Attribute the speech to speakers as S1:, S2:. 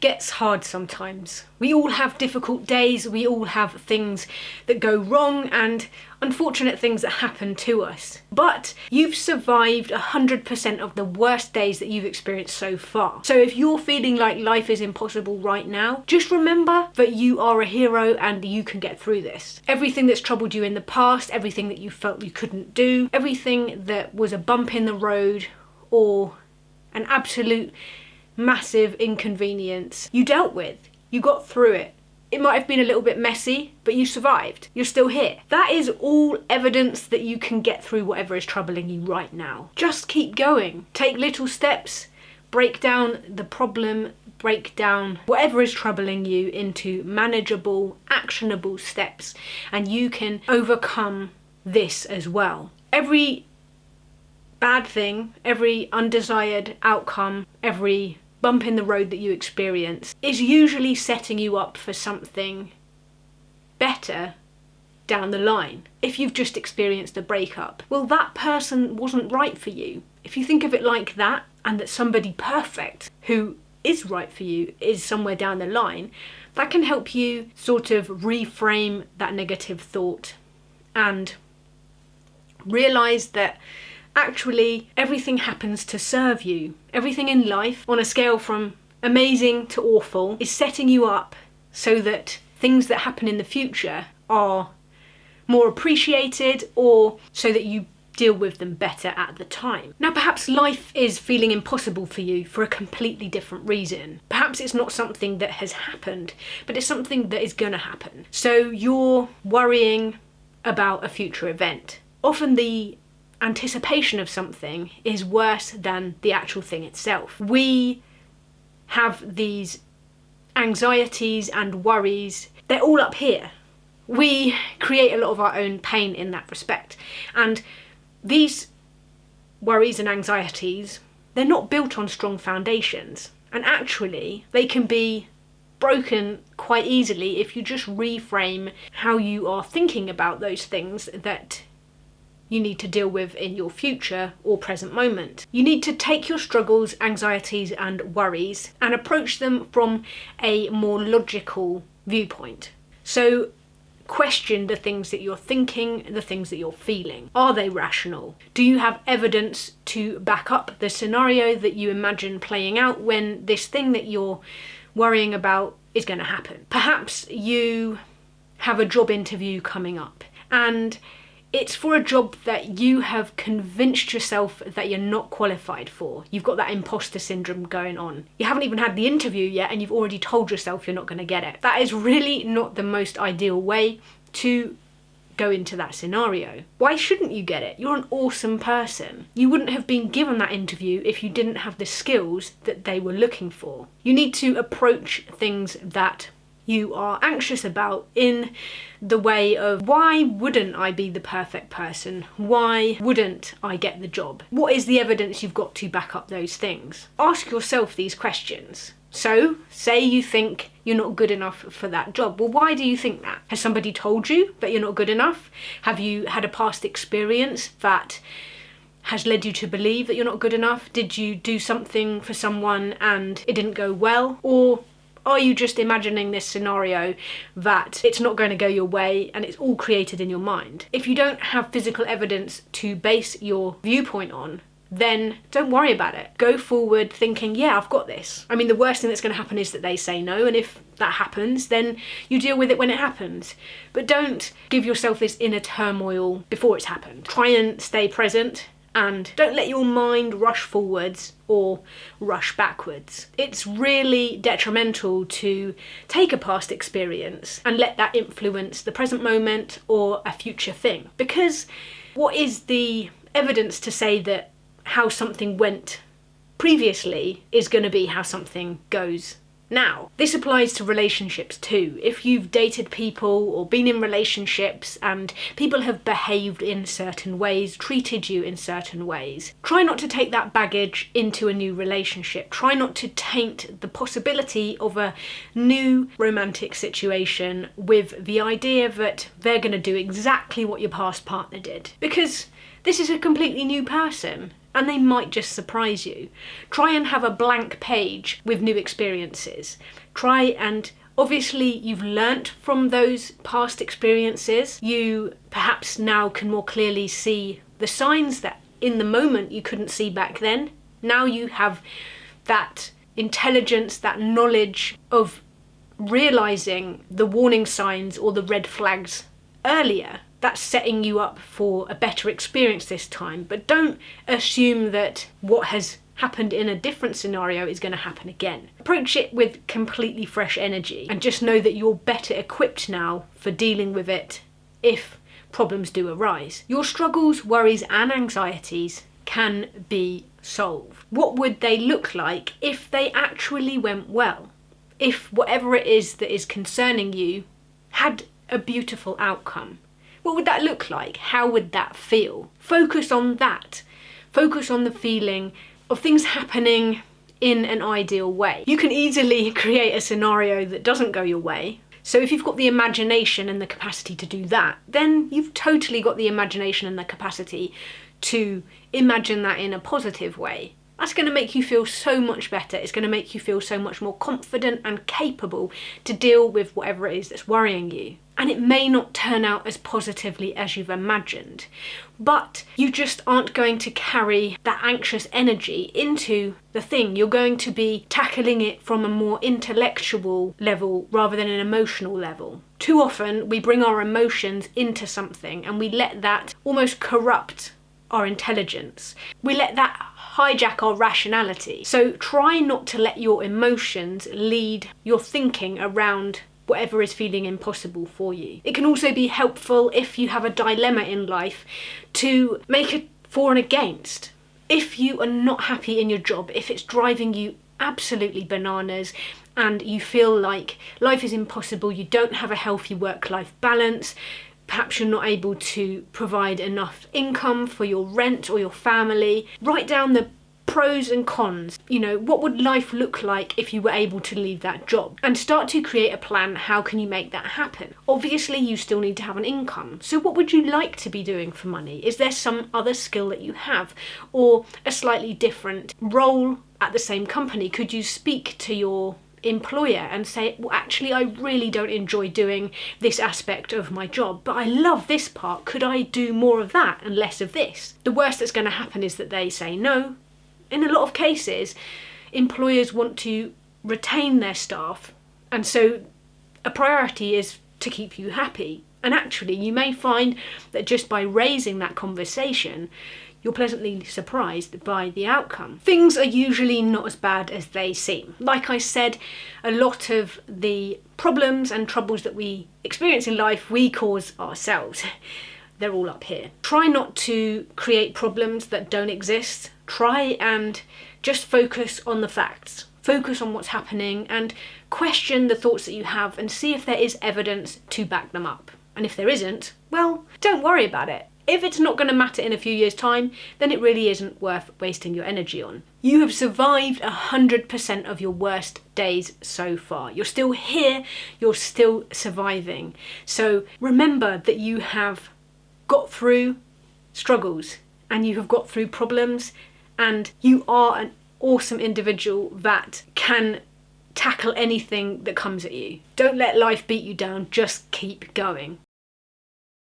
S1: gets hard sometimes. We all have difficult days, we all have things that go wrong and unfortunate things that happen to us. But you've survived 100% of the worst days that you've experienced so far. So if you're feeling like life is impossible right now, just remember that you are a hero and you can get through this. Everything that's troubled you in the past, everything that you felt you couldn't do, everything that was a bump in the road or an absolute massive inconvenience, you dealt with. You got through it. It might have been a little bit messy, but you survived. You're still here. That is all evidence that you can get through whatever is troubling you right now. Just keep going. Take little steps, break down the problem, break down whatever is troubling you into manageable, actionable steps, and you can overcome this as well. Every bad thing, every undesired outcome, every bump in the road that you experience is usually setting you up for something better down the line. If you've just experienced a breakup, well, that person wasn't right for you. If you think of it like that, and that somebody perfect who is right for you is somewhere down the line, that can help you sort of reframe that negative thought and realize that actually everything happens to serve you. Everything in life, on a scale from amazing to awful, is setting you up so that things that happen in the future are more appreciated, or so that you deal with them better at the time. Now, perhaps life is feeling impossible for you for a completely different reason. Perhaps it's not something that has happened, but it's something that is going to happen. So you're worrying about a future event. Often the anticipation of something is worse than the actual thing itself. We have these anxieties and worries. They're all up here. We create a lot of our own pain in that respect. And these worries and anxieties, they're not built on strong foundations. And actually, they can be broken quite easily if you just reframe how you are thinking about those things that you need to deal with in your future or present moment. You need to take your struggles, anxieties and worries and approach them from a more logical viewpoint. So question the things that you're thinking, the things that you're feeling. Are they rational? Do you have evidence to back up the scenario that you imagine playing out when this thing that you're worrying about is going to happen? Perhaps you have a job interview coming up and it's for a job that you have convinced yourself that you're not qualified for. You've got that imposter syndrome going on. You haven't even had the interview yet and you've already told yourself you're not going to get it. That is really not the most ideal way to go into that scenario. Why shouldn't you get it? You're an awesome person. You wouldn't have been given that interview if you didn't have the skills that they were looking for. You need to approach things that you are anxious about in the way of, why wouldn't I be the perfect person? Why wouldn't I get the job? What is the evidence you've got to back up those things? Ask yourself these questions. So, say you think you're not good enough for that job. Well, why do you think that? Has somebody told you that you're not good enough? Have you had a past experience that has led you to believe that you're not good enough? Did you do something for someone and it didn't go well? Or are you just imagining this scenario that it's not going to go your way and it's all created in your mind? If you don't have physical evidence to base your viewpoint on, then don't worry about it. Go forward thinking, yeah, I've got this. I mean, the worst thing that's going to happen is that they say no, and if that happens, then you deal with it when it happens. But don't give yourself this inner turmoil before it's happened. Try and stay present. And don't let your mind rush forwards or rush backwards. It's really detrimental to take a past experience and let that influence the present moment or a future thing. Because what is the evidence to say that how something went previously is going to be how something goes now? This applies to relationships too. If you've dated people or been in relationships and people have behaved in certain ways, treated you in certain ways, try not to take that baggage into a new relationship. Try not to taint the possibility of a new romantic situation with the idea that they're going to do exactly what your past partner did. Because this is a completely new person. and they might just surprise you. Try and have a blank page with new experiences. Try and obviously you've learnt from those past experiences. You perhaps now can more clearly see the signs that in the moment you couldn't see back then. Now you have that intelligence, that knowledge of realizing the warning signs or the red flags earlier. That's setting you up for a better experience this time. But don't assume that what has happened in a different scenario is going to happen again. Approach it with completely fresh energy and just know that you're better equipped now for dealing with it if problems do arise. Your struggles, worries and anxieties can be solved. What would they look like if they actually went well? If whatever it is that is concerning you had a beautiful outcome? What would that look like? How would that feel? Focus on that. Focus on the feeling of things happening in an ideal way. You can easily create a scenario that doesn't go your way. So if you've got the imagination and the capacity to do that, then you've totally got the imagination and the capacity to imagine that in a positive way. That's going to make you feel so much better. It's going to make you feel so much more confident and capable to deal with whatever it is that's worrying you. And it may not turn out as positively as you've imagined, but you just aren't going to carry that anxious energy into the thing. You're going to be tackling it from a more intellectual level rather than an emotional level. Too often we bring our emotions into something and we let that almost corrupt our intelligence. We let that hijack our rationality. So try not to let your emotions lead your thinking around whatever is feeling impossible for you. It can also be helpful if you have a dilemma in life to make a for and against. If you are not happy in your job, if it's driving you absolutely bananas and you feel like life is impossible, you don't have a healthy work-life balance, perhaps you're not able to provide enough income for your rent or your family, write down the pros and cons. You know, what would life look like if you were able to leave that job? And start to create a plan. How can you make that happen? Obviously, you still need to have an income. So what would you like to be doing for money? Is there some other skill that you have or a slightly different role at the same company? Could you speak to your employer and say, well, actually I really don't enjoy doing this aspect of my job, but I love this part. Could I do more of that and less of this? The worst that's going to happen is that they say no. In a lot of cases, employers want to retain their staff, and so a priority is to keep you happy. And actually, you may find that just by raising that conversation, you're pleasantly surprised by the outcome. Things are usually not as bad as they seem. Like I said, a lot of the problems and troubles that we experience in life, we cause ourselves. They're all up here. Try not to create problems that don't exist. Try and just focus on the facts. Focus on what's happening and question the thoughts that you have and see if there is evidence to back them up. And if there isn't, well, don't worry about it. If it's not going to matter in a few years' time, then it really isn't worth wasting your energy on. You have survived 100% of your worst days so far. You're still here, you're still surviving. So remember that you have got through struggles and you have got through problems, and you are an awesome individual that can tackle anything that comes at you. Don't let life beat you down, just keep going.